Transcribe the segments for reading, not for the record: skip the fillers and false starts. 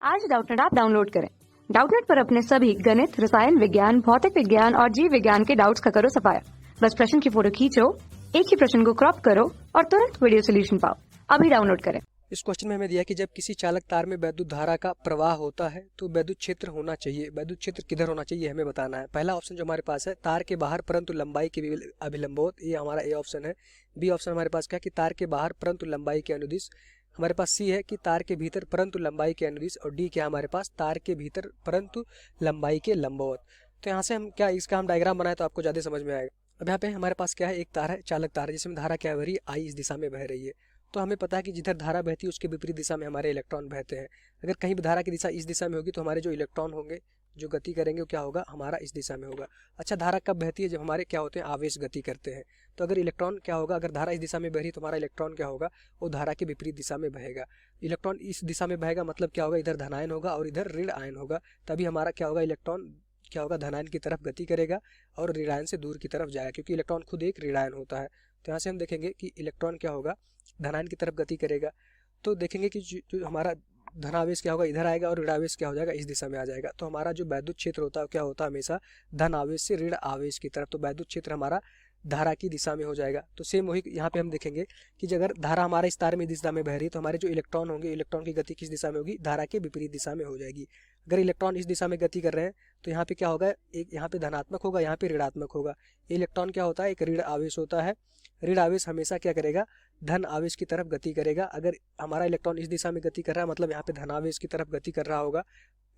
आज Doubtnut app download करें। Doubtnut पर अपने सभी गणित, रसायन विज्ञान, भौतिक विज्ञान और जीव विज्ञान के डाउट्स का करो सफाया। बस प्रश्न की फोटो खींचो, एक ही प्रश्न को क्रॉप करो और तुरंत वीडियो सोल्यूशन पाओ। अभी डाउनलोड करें। इस क्वेश्चन में हमें दिया कि जब किसी चालक तार में विद्युत धारा का प्रवाह होता है तो विद्युत क्षेत्र होना चाहिए। विद्युत क्षेत्र किधर होना चाहिए हमें बताना है। पहला ऑप्शन जो हमारे पास है तार के बाहर परंतु लंबाई के अभिलंबवत, ये हमारा ए ऑप्शन है। बी ऑप्शन हमारे पास क्या है कि तार के बाहर परंतु लंबाई के अनुदिश। हमारे पास सी है कि तार के भीतर परंतु लंबाई के अनुदिश। और डी क्या है हमारे पास तार के भीतर परंतु लंबाई के लंबवत। तो यहाँ से हम क्या इसका हम डायग्राम बनाए तो आपको ज़्यादा समझ में आएगा। अब यहाँ पे हमारे पास क्या है, एक तार है, चालक तार है, जिसमें धारा क्या बह रही है, आई इस दिशा में बह रही है। तो हमें पता है कि जिधर धारा बहती है उसके विपरीत दिशा में हमारे इलेक्ट्रॉन बहते हैं। अगर कहीं भी धारा की दिशा इस दिशा में होगी तो हमारे जो इलेक्ट्रॉन होंगे जो गति करेंगे वो क्या होगा, हमारा इस दिशा में होगा। अच्छा, धारा कब बहती है, जब हमारे क्या होते हैं, आवेश गति करते हैं। तो अगर इलेक्ट्रॉन क्या होगा, अगर धारा इस दिशा में बह रही है तो हमारा इलेक्ट्रॉन क्या होगा, वो धारा के विपरीत दिशा में बहेगा। इलेक्ट्रॉन इस दिशा में बहेगा मतलब क्या होगा, इधर धनायन होगा और इधर ऋण आयन होगा। तभी हमारा क्या होगा, इलेक्ट्रॉन क्या होगा, धनायन की तरफ गति करेगा और ऋणायन से दूर की तरफ जाएगा, क्योंकि इलेक्ट्रॉन खुद एक ऋणायन होता है। तो यहाँ से हम देखेंगे कि इलेक्ट्रॉन क्या होगा, धनायन की तरफ गति करेगा। तो देखेंगे कि जो हमारा धनावेश क्या होगा, इधर आएगा और ऋणावेश क्या हो जाएगा, इस दिशा में आ जाएगा। तो हमारा जो वैद्युत क्षेत्र होता है क्या होता है, हमेशा धन आवेश से ऋण आवेश की तरफ। तो वैद्युत क्षेत्र हमारा धारा की दिशा में हो जाएगा। तो सेम वही यहाँ पे हम देखेंगे कि अगर धारा हमारा इस तार में इस दिशा में बह रही है तो हमारे जो इलेक्ट्रॉन होंगे, इलेक्ट्रॉन की गति किस दिशा में होगी, धारा के विपरीत दिशा में हो जाएगी। अगर इलेक्ट्रॉन इस दिशा में गति कर रहे हैं तो यहाँ पे क्या होगा, एक यहाँ पे धनात्मक होगा, यहाँ पे ऋणात्मक होगा। इलेक्ट्रॉन क्या होता है, एक ऋण आवेश होता है। ऋण आवेश हमेशा क्या करेगा, धन आवेश की तरफ गति करेगा। अगर हमारा इलेक्ट्रॉन इस दिशा में गति कर रहा है मतलब यहाँ पे धनावेश की तरफ गति कर रहा होगा।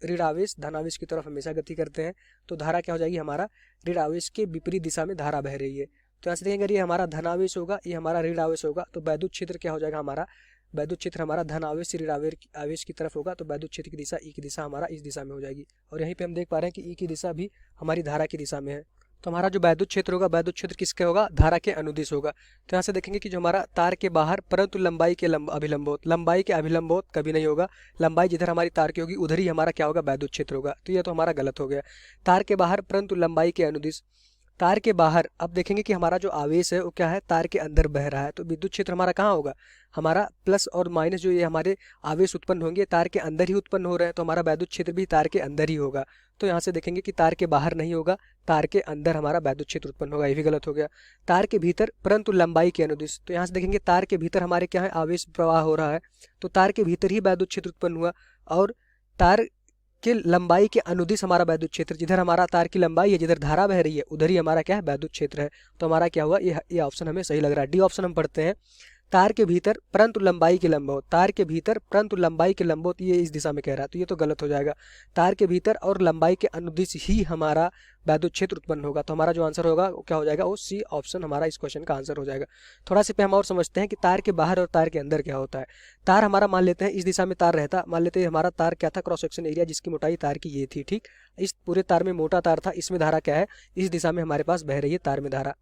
ऋण आवेश धनावेश की तरफ हमेशा गति करते हैं। तो धारा क्या हो जाएगी, हमारा ऋण आवेश के विपरीत दिशा में धारा बह रही है। तो यहाँ से देखेंगे अगर ये हमारा धनावेश होगा, ये हमारा ऋण आवेश होगा, तो वैद्युत क्षेत्र क्या हो जाएगा, हमारा वैद्युत क्षेत्र हमारा धन आवेश से ऋण आवेश की तरफ होगा। तो वैद्युत क्षेत्र की दिशा ई की दिशा हमारा इस दिशा में हो जाएगी। और यहीं पे हम देख पा रहे हैं कि ई की दिशा भी हमारी धारा की दिशा में है। तो हमारा जो वैद्युत क्षेत्र होगा, वैद्युत क्षेत्र किसके होगा, धारा के अनुदिश होगा। तो यहाँ से देखेंगे कि जो हमारा तार के बाहर परंतु लंबाई के अभिलंबवत, लंबाई के अभिलंबवत कभी नहीं होगा। लंबाई जिधर हमारी तार की होगी उधर ही हमारा क्या होगा, वैद्युत क्षेत्र होगा। तो यह तो हमारा गलत हो गया। तार के बाहर परंतु लंबाई के अनुदिश, तार के बाहर। अब देखेंगे कि हमारा जो आवेश है वो क्या है, तार के अंदर बह रहा है। तो विद्युत क्षेत्र हमारा कहाँ होगा, हमारा प्लस और माइनस जो ये हमारे आवेश उत्पन्न होंगे तार के अंदर ही उत्पन्न हो रहे हैं। तो हमारा वैद्युत क्षेत्र भी तार के अंदर ही होगा। तो यहाँ से देखेंगे कि तार के बाहर नहीं होगा, तार के अंदर हमारा वैद्युत क्षेत्र उत्पन्न होगा। ये भी गलत हो गया। तार के भीतर परंतु लंबाई के अनुदिश, तो यहाँ से देखेंगे तार के भीतर हमारे क्या है, आवेश प्रवाह हो रहा है। तो तार के भीतर ही वैद्युत क्षेत्र उत्पन्न हुआ। और तार कि लंबाई के अनुदिश हमारा वैद्युत क्षेत्र, जिधर हमारा तार की लंबाई है, जिधर धारा बह रही है उधर ही हमारा क्या है, वैद्युत क्षेत्र है। तो हमारा क्या हुआ, ये ऑप्शन हमें सही लग रहा है। डी ऑप्शन हम पढ़ते हैं, तार के भीतर परंतु लंबाई के लंबवत, तार के भीतर परंतु लंबाई के लंबवत, ये इस दिशा में कह रहा है। तो ये तो गलत हो जाएगा। तार के भीतर और लंबाई के अनुदिश ही हमारा वैद्युत क्षेत्र उत्पन्न होगा। तो हमारा जो आंसर होगा वो क्या हो जाएगा, वो सी ऑप्शन हमारा इस क्वेश्चन का आंसर हो जाएगा। थोड़ा सा पे हम और समझते हैं कि तार के बाहर और तार के अंदर क्या होता है। तार हमारा मान लेते हैं इस दिशा में तार रहता, मान लेते हैं हमारा तार क्या था, क्रॉस सेक्शन एरिया जिसकी मोटाई तार की ये थी, ठीक। इस पूरे तार में मोटा तार था, इसमें धारा क्या है, इस दिशा में हमारे पास बह रही है तार में धारा।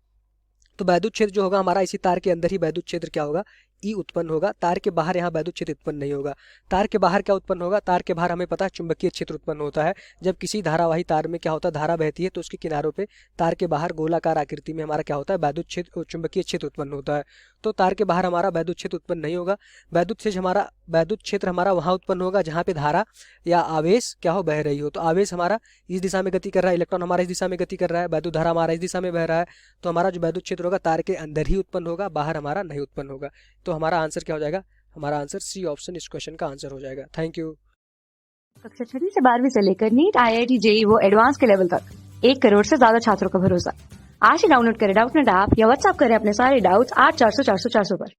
तो वैद्युत क्षेत्र जो होगा हमारा इसी तार के अंदर ही वैद्युत क्षेत्र क्या होगा, ई उत्पन्न होगा। तार के बाहर यहाँ वैद्युत क्षेत्र उत्पन्न नहीं होगा। तार के बाहर क्या उत्पन्न होगा, तार के बाहर हमें पता है चुंबकीय क्षेत्र उत्पन्न होता है। जब किसी धारावाही तार में क्या होता है, धारा बहती है तो उसके किनारों पे तार के बाहर गोलाकार आकृति में हमारा क्या होता है, वैद्युत क्षेत्र चुंबकीय क्षेत्र उत्पन्न होता है। तो तार के बाहर हमारा वैद्युत क्षेत्र उत्पन्न नहीं होगा। वैद्युत क्षेत्र हमारा वहाँ उत्पन्न होगा जहाँ पे धारा या आवेश क्या हो, बह रही हो। तो आवेश हमारा इस दिशा में गति कर रहा है, इलेक्ट्रॉन हमारा इस दिशा में गति कर रहा है, वैद्युत धारा हमारा इस दिशा में बह रहा है। तो हमारा जो वैद्युत क्षेत्र होगा तार के अंदर ही उत्पन्न होगा, बाहर हमारा नहीं उत्पन्न होगा। तो हमारा आंसर क्या हो जाएगा, हमारा आंसर सी ऑप्शन इस क्वेश्चन का आंसर हो जाएगा। Thank you. कक्षा 6 से 12वीं से लेकर नीट, IIT, JEE वो एडवांस के लेवल तक 1 करोड़ से ज्यादा छात्रों का भरोसा। आज ही डाउनलोड करें डाउटनेट ऐप या व्हाट्सएप करें अपने सारे डाउट्स 8400 400 400 पर।